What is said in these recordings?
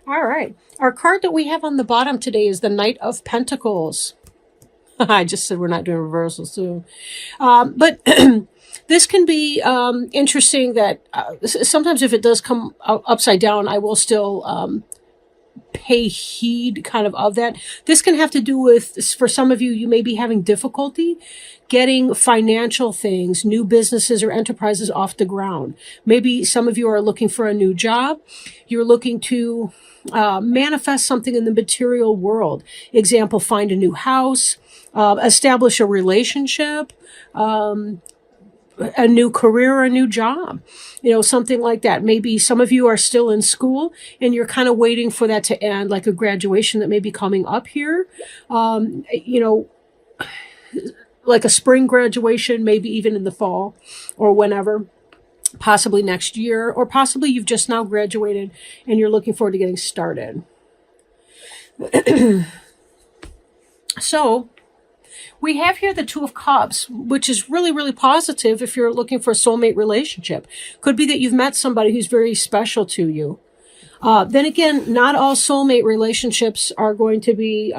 All right. Our card that we have on the bottom today is the Knight of Pentacles. I just said we're not doing reversals too. But this can be interesting that sometimes if it does come upside down, I will still pay heed kind of that. This can have to do with, for some of you, you may be having difficulty getting financial things, new businesses or enterprises off the ground. Maybe some of you are looking for a new job. You're looking to manifest something in the material world. Example, find a new house, establish a relationship, a new career or a new job, something like that. Maybe some of you are still in school and you're kind of waiting for that to end, like a graduation that may be coming up here. Like a spring graduation, maybe even in the fall or whenever, possibly next year, or possibly you've just now graduated and you're looking forward to getting started. So, we have here the Two of Cups, which is really, really positive if you're looking for a soulmate relationship. Could be that you've met somebody who's very special to you. Then again, not all soulmate relationships are going to be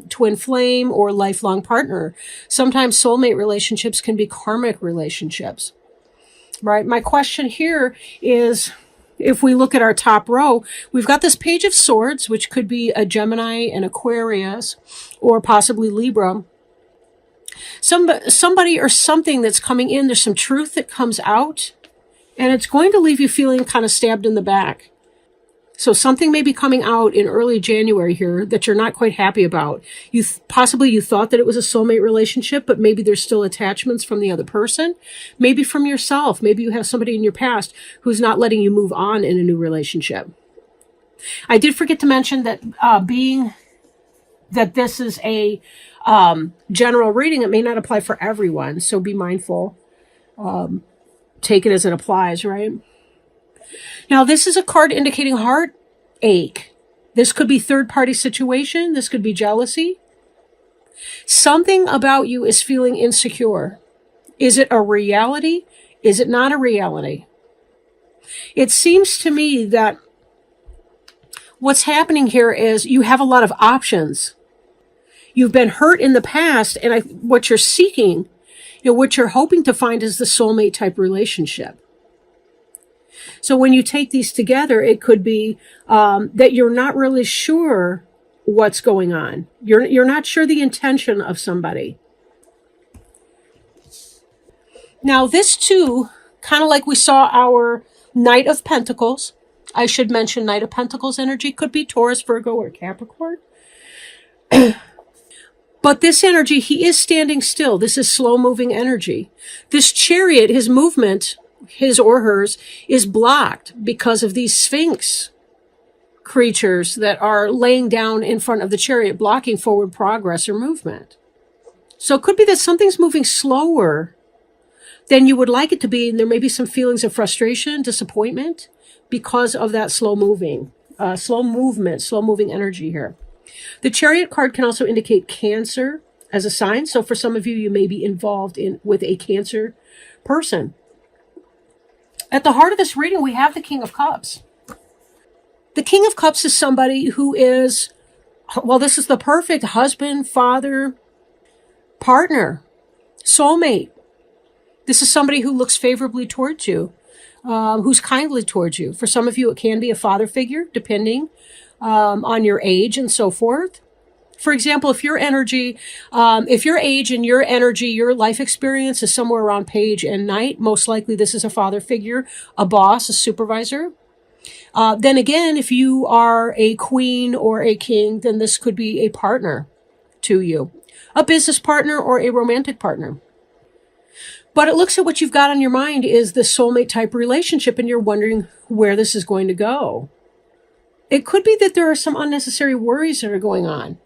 twin flame or lifelong partner. Sometimes soulmate relationships can be karmic relationships, right? My question here is, if we look at our top row, we've got this Page of Swords, which could be a Gemini, an Aquarius, or possibly Libra. Somebody or something that's coming in, there's some truth that comes out, and it's going to leave you feeling kind of stabbed in the back. So something may be coming out in early January here that you're not quite happy about. Possibly you thought that it was a soulmate relationship, but maybe there's still attachments from the other person. Maybe from yourself. Maybe you have somebody in your past who's not letting you move on in a new relationship. I did forget to mention that being that this is a general reading, it may not apply for everyone, so be mindful. Take it as it applies, right? Now, this is a card indicating heartache. This could be third-party situation. This could be jealousy. Something about you is feeling insecure. Is it a reality? Is it not a reality? It seems to me that what's happening here is you have a lot of options. You've been hurt in the past, and what you're seeking, what you're hoping to find is the soulmate type relationship. So when you take these together, it could be that you're not really sure what's going on. You're not sure the intention of somebody. Now, this too, kind of like we saw our Knight of Pentacles. I should mention Knight of Pentacles energy could be Taurus, Virgo, or Capricorn. But this energy, he is standing still. This is slow-moving energy. This Chariot, his movement, his or hers, is blocked because of these Sphinx creatures that are laying down in front of the Chariot, blocking forward progress or movement. So it could be that something's moving slower than you would like it to be, and there may be some feelings of frustration, disappointment, because of that slow moving energy here. The Chariot card can also indicate Cancer as a sign. So for some of you, you may be involved with a Cancer person. At the heart of this reading, we have the King of Cups. The King of Cups is somebody who is, this is the perfect husband, father, partner, soulmate. This is somebody who looks favorably towards you, who's kindly towards you. For some of you, it can be a father figure, depending on your age and so forth. For example, if your age and your energy, your life experience is somewhere around Page and Knight, most likely this is a father figure, a boss, a supervisor. Then again, if you are a queen or a king, then this could be a partner to you, a business partner or a romantic partner. But it looks at what you've got on your mind is the soulmate type relationship, and you're wondering where this is going to go. It could be that there are some unnecessary worries that are going on.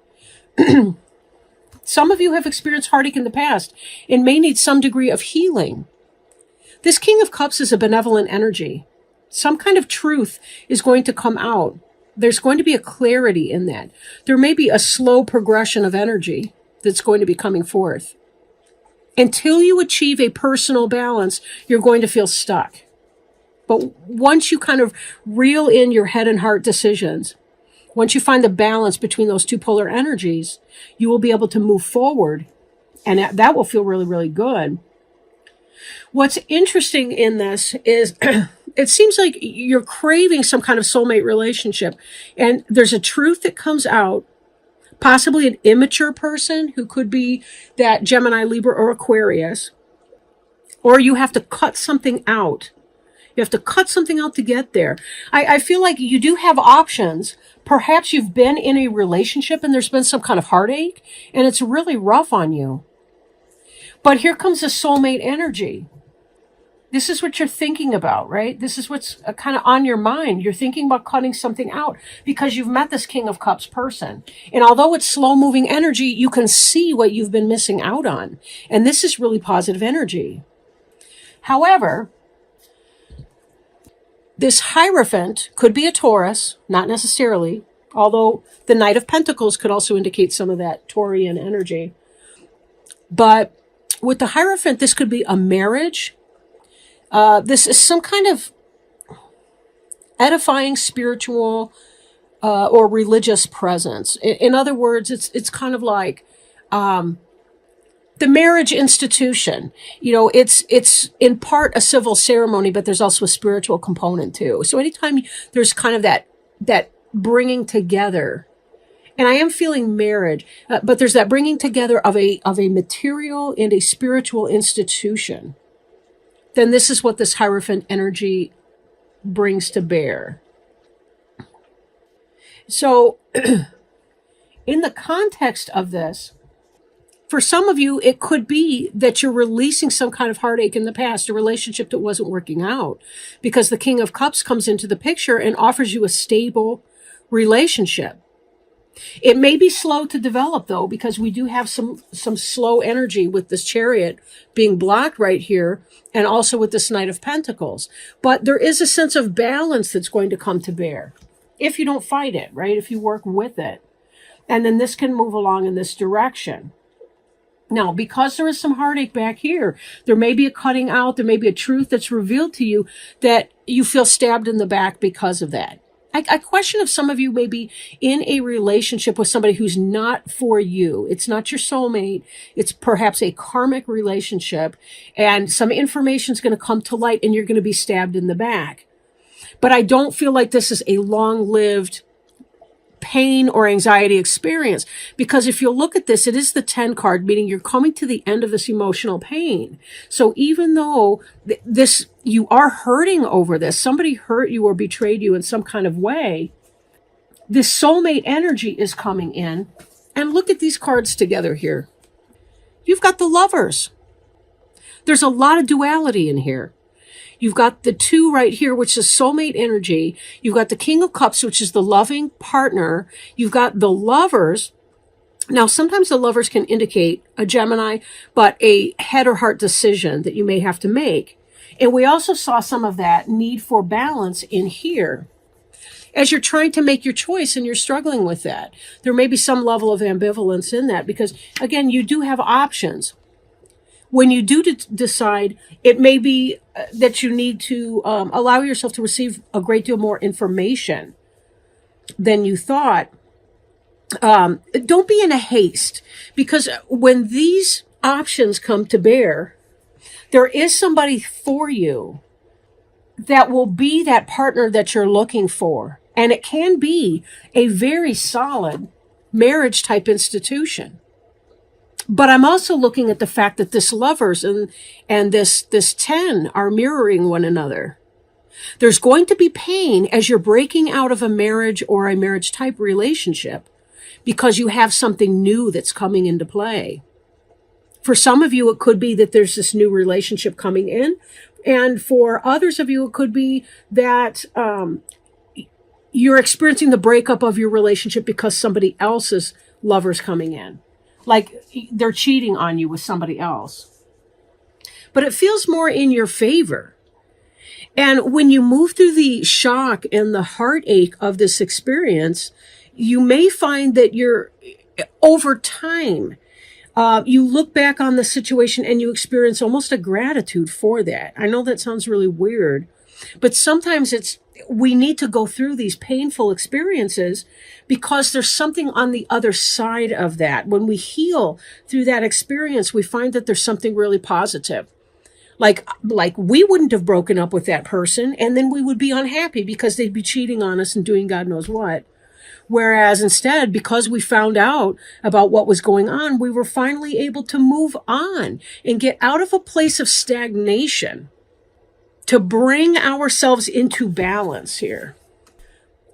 Some of you have experienced heartache in the past and may need some degree of healing. This King of Cups is a benevolent energy. Some kind of truth is going to come out. There's going to be a clarity in that. There may be a slow progression of energy that's going to be coming forth. Until you achieve a personal balance, you're going to feel stuck. But once you kind of reel in your head and heart decisions, Once you find the balance between those two polar energies, you will be able to move forward, and that will feel really, really good. What's interesting in this is it seems like you're craving some kind of soulmate relationship, and there's a truth that comes out, possibly an immature person who could be that Gemini, Libra, or Aquarius, or you have to cut something out. You have to cut something out to get there. I feel like you do have options. Perhaps you've been in a relationship and there's been some kind of heartache and it's really rough on you. But here comes the soulmate energy. This is what you're thinking about, right? This is what's kind of on your mind. You're thinking about cutting something out because you've met this King of Cups person. And although it's slow moving energy, you can see what you've been missing out on. And this is really positive energy. However, this Hierophant could be a Taurus, not necessarily, although the Knight of Pentacles could also indicate some of that Taurian energy. But with the Hierophant, this could be a marriage. This is some kind of edifying spiritual or religious presence. In other words, it's kind of like the marriage institution. You know, it's in part a civil ceremony, but there's also a spiritual component too. So anytime there's kind of that bringing together, and I am feeling marriage, but there's that bringing together of a material and a spiritual institution, then this is what this Hierophant energy brings to bear. So in the context of this, for some of you, it could be that you're releasing some kind of heartache in the past, a relationship that wasn't working out, because the King of Cups comes into the picture and offers you a stable relationship. It may be slow to develop, though, because we do have some slow energy with this Chariot being blocked right here, and also with this Knight of Pentacles. But there is a sense of balance that's going to come to bear if you don't fight it, right? If you work with it. And then this can move along in this direction. Now, because there is some heartache back here, there may be a cutting out, there may be a truth that's revealed to you that you feel stabbed in the back because of that. I question if some of you may be in a relationship with somebody who's not for you. It's not your soulmate. It's perhaps a karmic relationship, and some information is going to come to light and you're going to be stabbed in the back. But I don't feel like this is a long-lived pain or anxiety experience, because if you look at this, it is the 10 card, meaning you're coming to the end of this emotional pain. So even though you are hurting over this, somebody hurt you or betrayed you in some kind of way, this soulmate energy is coming in. And look at these cards together here. You've got the Lovers. There's a lot of duality in here. You've got the 2 right here, which is soulmate energy. You've got the King of Cups, which is the loving partner. You've got the Lovers. Now, sometimes the Lovers can indicate a Gemini, but a head or heart decision that you may have to make. And we also saw some of that need for balance in here. As you're trying to make your choice and you're struggling with that, there may be some level of ambivalence in that because, again, you do have options. When you do decide, it may be that you need to allow yourself to receive a great deal more information than you thought. Don't be in a haste, because when these options come to bear, there is somebody for you that will be that partner that you're looking for. And it can be a very solid marriage type institution. But I'm also looking at the fact that this Lovers and this 10 are mirroring one another. There's going to be pain as you're breaking out of a marriage or a marriage type relationship because you have something new that's coming into play. For some of you, it could be that there's this new relationship coming in. And for others of you, it could be that you're experiencing the breakup of your relationship because somebody else's lover's coming in. Like they're cheating on you with somebody else. But it feels more in your favor. And when you move through the shock and the heartache of this experience, you may find that over time, you look back on the situation and you experience almost a gratitude for that. I know that sounds really weird, but sometimes we need to go through these painful experiences because there's something on the other side of that. When we heal through that experience, we find that there's something really positive. Like we wouldn't have broken up with that person, and then we would be unhappy because they'd be cheating on us and doing God knows what. Whereas instead, because we found out about what was going on, we were finally able to move on and get out of a place of stagnation, to bring ourselves into balance here,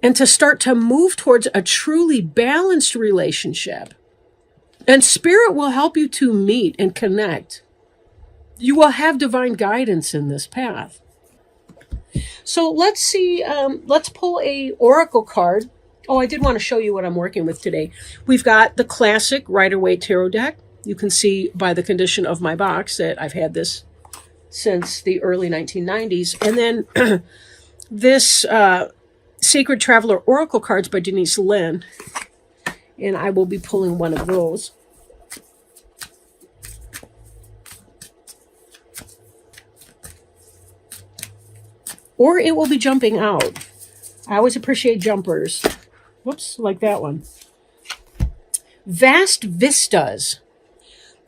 and to start to move towards a truly balanced relationship. And Spirit will help you to meet and connect. You will have divine guidance in this path. So let's see, let's pull a oracle card. Oh, I did want to show you what I'm working with today. We've got the classic Rider-Waite Tarot deck. You can see by the condition of my box that I've had this since the early 1990s. And then this Sacred Traveler Oracle cards by Denise Lynn. And I will be pulling one of those. Or it will be jumping out. I always appreciate jumpers. Whoops, like that one. Vast vistas.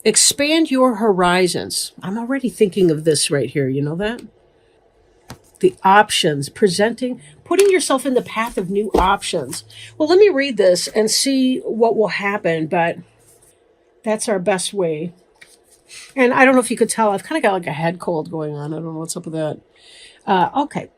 Expand your horizons. I'm already thinking of this right here. You know that? The options, putting yourself in the path of new options. Well, let me read this and see what will happen, but that's our best way. And I don't know if you could tell, I've kind of got like a head cold going on. I don't know what's up with that. Okay.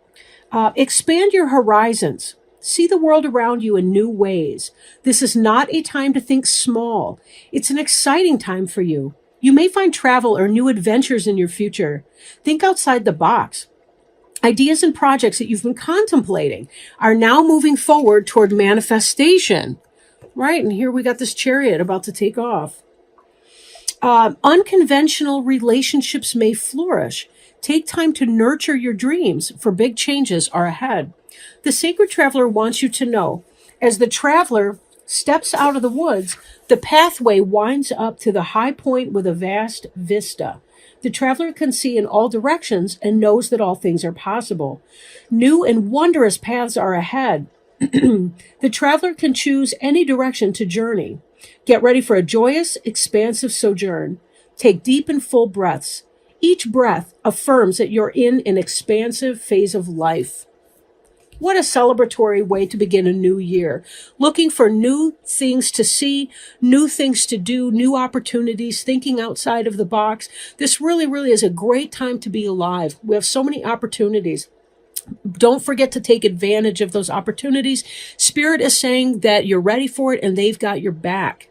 Expand your horizons. See the world around you in new ways. This is not a time to think small. It's an exciting time for you. You may find travel or new adventures in your future. Think outside the box. Ideas and projects that you've been contemplating are now moving forward toward manifestation. Right, and here we got this chariot about to take off. Unconventional relationships may flourish. Take time to nurture your dreams, for big changes are ahead. The Sacred Traveler wants you to know, as the traveler steps out of the woods, the pathway winds up to the high point with a vast vista. The traveler can see in all directions and knows that all things are possible. New and wondrous paths are ahead. The traveler can choose any direction to journey. Get ready for a joyous, expansive sojourn. Take deep and full breaths. Each breath affirms that you're in an expansive phase of life. What a celebratory way to begin a new year. Looking for new things to see, new things to do, new opportunities, thinking outside of the box. This really, really is a great time to be alive. We have so many opportunities. Don't forget to take advantage of those opportunities. Spirit is saying that you're ready for it and they've got your back.